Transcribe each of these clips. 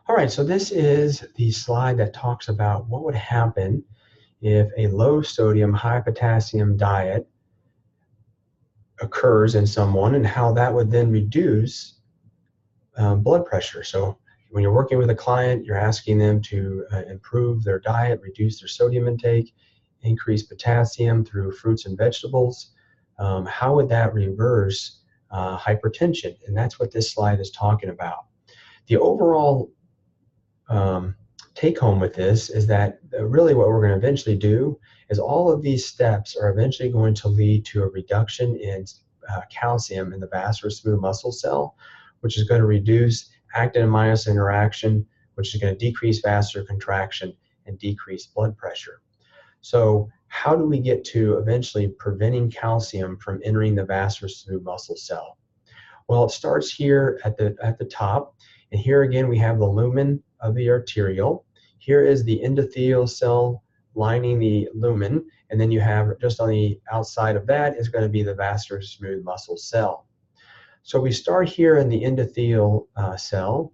All right, so this is the slide that talks about what would happen if a low sodium, high potassium diet occurs in someone and how that would then reduce blood pressure. So when you're working with a client, you're asking them to improve their diet, reduce their sodium intake, increase potassium through fruits and vegetables. How would that reverse hypertension? And that's what this slide is talking about. The overall take home with this is that really what we're going to eventually do is all of these steps are eventually going to lead to a reduction in calcium in the vascular smooth muscle cell, which is going to reduce actin and myosin interaction, which is going to decrease vascular contraction and decrease blood pressure. So how do we get to eventually preventing calcium from entering the vascular smooth muscle cell? Well, it starts here at the top, and here again we have the lumen of the arteriole. Here is the endothelial cell lining the lumen, and then you have just on the outside of that is going to be the vascular smooth muscle cell. So we start here in the endothelial cell,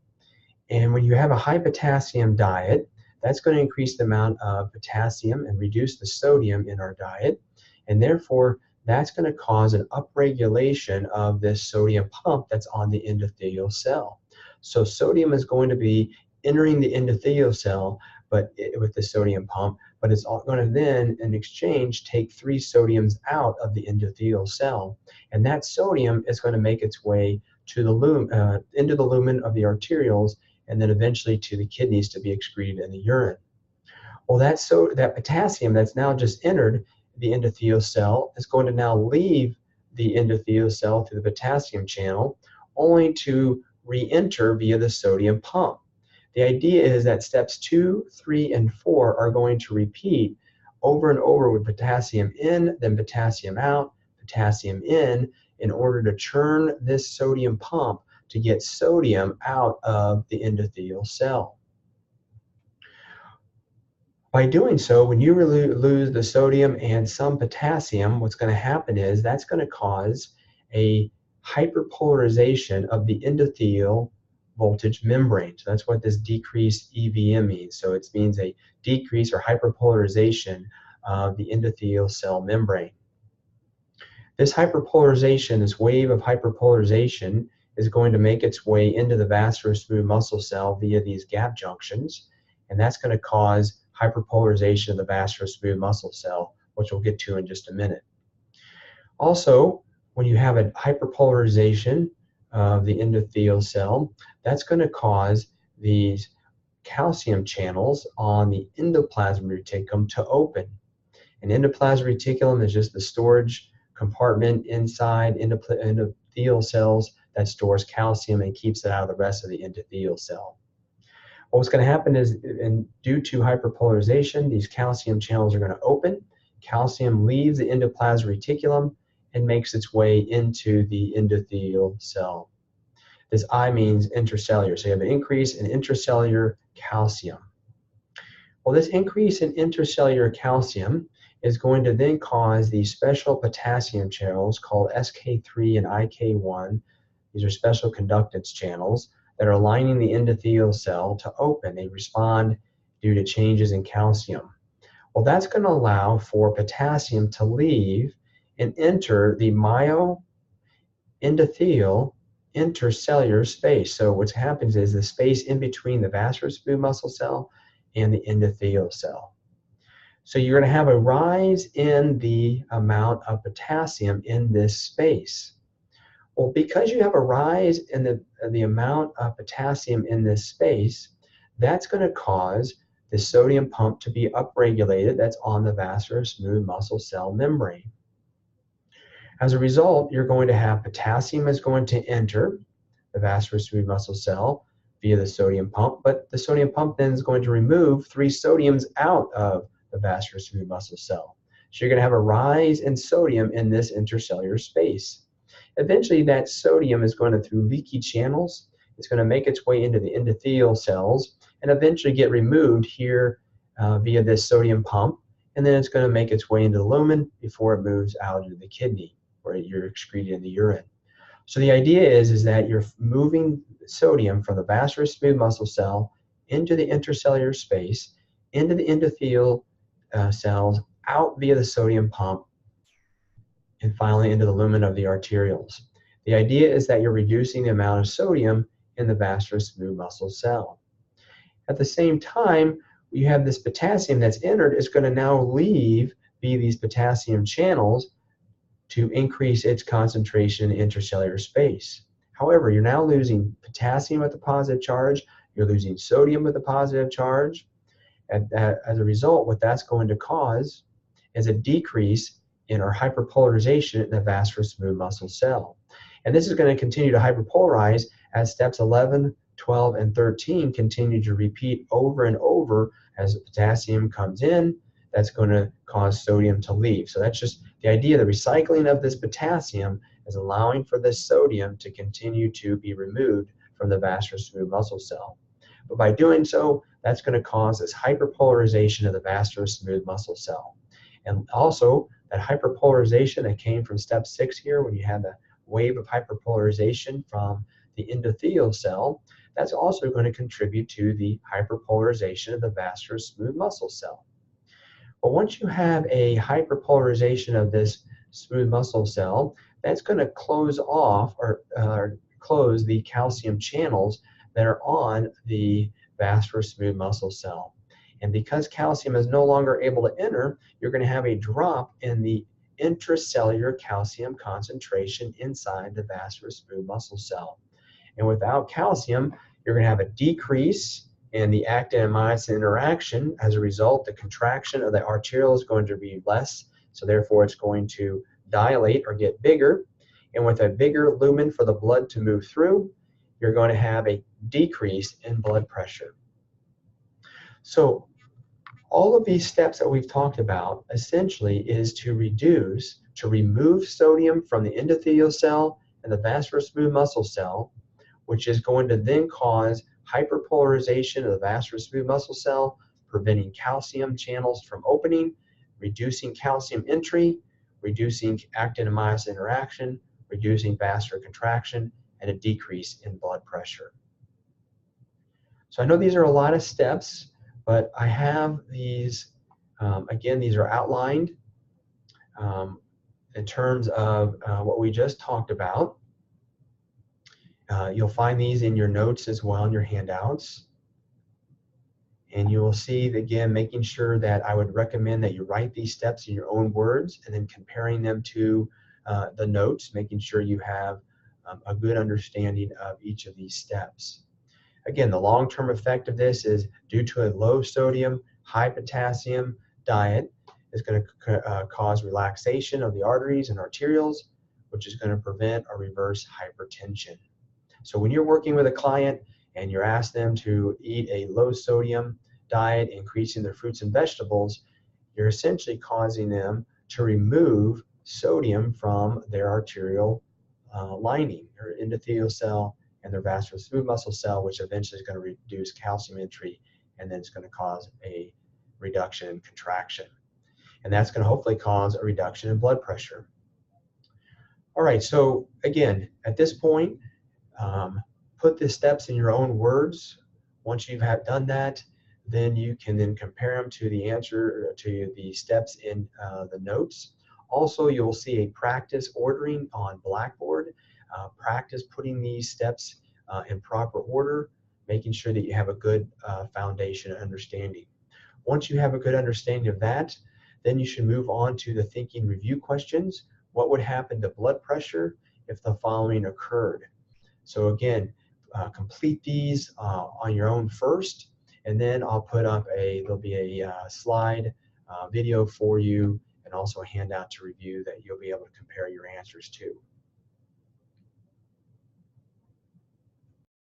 and when you have a high potassium diet, that's going to increase the amount of potassium and reduce the sodium in our diet, and therefore that's going to cause an upregulation of this sodium pump that's on the endothelial cell. So sodium is going to be entering the endothelial cell with the sodium pump, but it's going to then, in exchange, take 3 sodiums out of the endothelial cell. And that sodium is going to make its way to the into the lumen of the arterioles, and then eventually to the kidneys to be excreted in the urine. Well, that potassium that's now just entered the endothelial cell is going to now leave the endothelial cell through the potassium channel, only to re-enter via the sodium pump. The idea is that steps 2, 3, and 4 are going to repeat over and over with potassium in, then potassium out, potassium in order to churn this sodium pump to get sodium out of the endothelial cell. By doing so, when you lose the sodium and some potassium, what's going to happen is that's going to cause a hyperpolarization of the endothelial voltage membrane. So that's what this decreased EVM means. So it means a decrease or hyperpolarization of the endothelial cell membrane. This hyperpolarization, this wave of hyperpolarization, is going to make its way into the vascular smooth muscle cell via these gap junctions, and that's going to cause hyperpolarization of the vascular smooth muscle cell, which we'll get to in just a minute. Also, when you have a hyperpolarization of the endothelial cell, that's going to cause these calcium channels on the endoplasmic reticulum to open. An endoplasmic reticulum is just the storage compartment inside endothelial cells that stores calcium and keeps it out of the rest of the endothelial cell. What's going to happen is, due to hyperpolarization, these calcium channels are going to open. Calcium leaves the endoplasmic reticulum and makes its way into the endothelial cell. This I means intracellular. So you have an increase in intracellular calcium. Well, this increase in intracellular calcium is going to then cause these special potassium channels called SK3 and IK1. These are special conductance channels that are lining the endothelial cell to open. They respond due to changes in calcium. Well, that's going to allow for potassium to leave and enter the myoendothelial intercellular space. So what happens is the space in between the vascular smooth muscle cell and the endothelial cell. So you're going to have a rise in the amount of potassium in this space. Well, because you have a rise in the amount of potassium in this space, that's going to cause the sodium pump to be upregulated that's on the vascular smooth muscle cell membrane. As a result, you're going to have potassium is going to enter the vascular smooth muscle cell via the sodium pump, but the sodium pump then is going to remove 3 sodiums out of the vascular smooth muscle cell. So you're going to have a rise in sodium in this intercellular space. Eventually, that sodium is going to, through leaky channels, it's going to make its way into the endothelial cells and eventually get removed here via this sodium pump, and then it's going to make its way into the lumen before it moves out into the kidney, where you're excreted in the urine. So the idea is that you're moving sodium from the vascular smooth muscle cell into the intracellular space, into the endothelial cells, out via the sodium pump, and finally into the lumen of the arterioles. The idea is that you're reducing the amount of sodium in the vascular smooth muscle cell. At the same time, you have this potassium that's entered is going to now leave via these potassium channels to increase its concentration in intracellular space. However, you're now losing potassium with a positive charge, you're losing sodium with a positive charge. As a result, what that's going to cause is a decrease in our hyperpolarization in the vascular smooth muscle cell. And this is going to continue to hyperpolarize as steps 11, 12, and 13 continue to repeat over and over as potassium comes in. That's going to cause sodium to leave. So that's just the idea. The recycling of this potassium is allowing for this sodium to continue to be removed from the vascular smooth muscle cell. But by doing so, that's going to cause this hyperpolarization of the vascular smooth muscle cell. And also, that hyperpolarization that came from step 6 here, when you had the wave of hyperpolarization from the endothelial cell, that's also going to contribute to the hyperpolarization of the vascular smooth muscle cell. But once you have a hyperpolarization of this smooth muscle cell, that's going to close off or close the calcium channels that are on the vascular smooth muscle cell. And because calcium is no longer able to enter, you're going to have a drop in the intracellular calcium concentration inside the vascular smooth muscle cell. And without calcium, you're going to have a decrease in the actin and myosin interaction. As a result, the contraction of the arteriole is going to be less, so therefore it's going to dilate or get bigger. And with a bigger lumen for the blood to move through, you're going to have a decrease in blood pressure. So all of these steps that we've talked about essentially is to remove sodium from the endothelial cell and the vascular smooth muscle cell, which is going to then cause hyperpolarization of the vascular smooth muscle cell, preventing calcium channels from opening, reducing calcium entry, reducing actin and myosin interaction, reducing vascular contraction, and a decrease in blood pressure. So I know these are a lot of steps, but I have these, again, these are outlined in terms of what we just talked about. You'll find these in your notes as well, in your handouts. And you will see, again, making sure that I would recommend that you write these steps in your own words and then comparing them to the notes, making sure you have a good understanding of each of these steps. Again, the long-term effect of this is due to a low sodium, high potassium diet is going to cause relaxation of the arteries and arterioles, which is going to prevent or reverse hypertension. So when you're working with a client and you're asked them to eat a low sodium diet, increasing their fruits and vegetables, you're essentially causing them to remove sodium from their arterial lining, their endothelial cell, and their vascular smooth muscle cell, which eventually is going to reduce calcium entry, and then it's going to cause a reduction in contraction. And that's going to hopefully cause a reduction in blood pressure. All right, so again, at this point, put the steps in your own words. Once you've done that, then you can then compare them to the answer, to the steps in the notes. Also, you'll see a practice ordering on Blackboard. Practice putting these steps in proper order, making sure that you have a good foundation and understanding. Once you have a good understanding of that, then you should move on to the thinking review questions. What would happen to blood pressure if the following occurred? So again, complete these on your own first, and then I'll put up there'll be a slide video for you and also a handout to review that you'll be able to compare your answers to.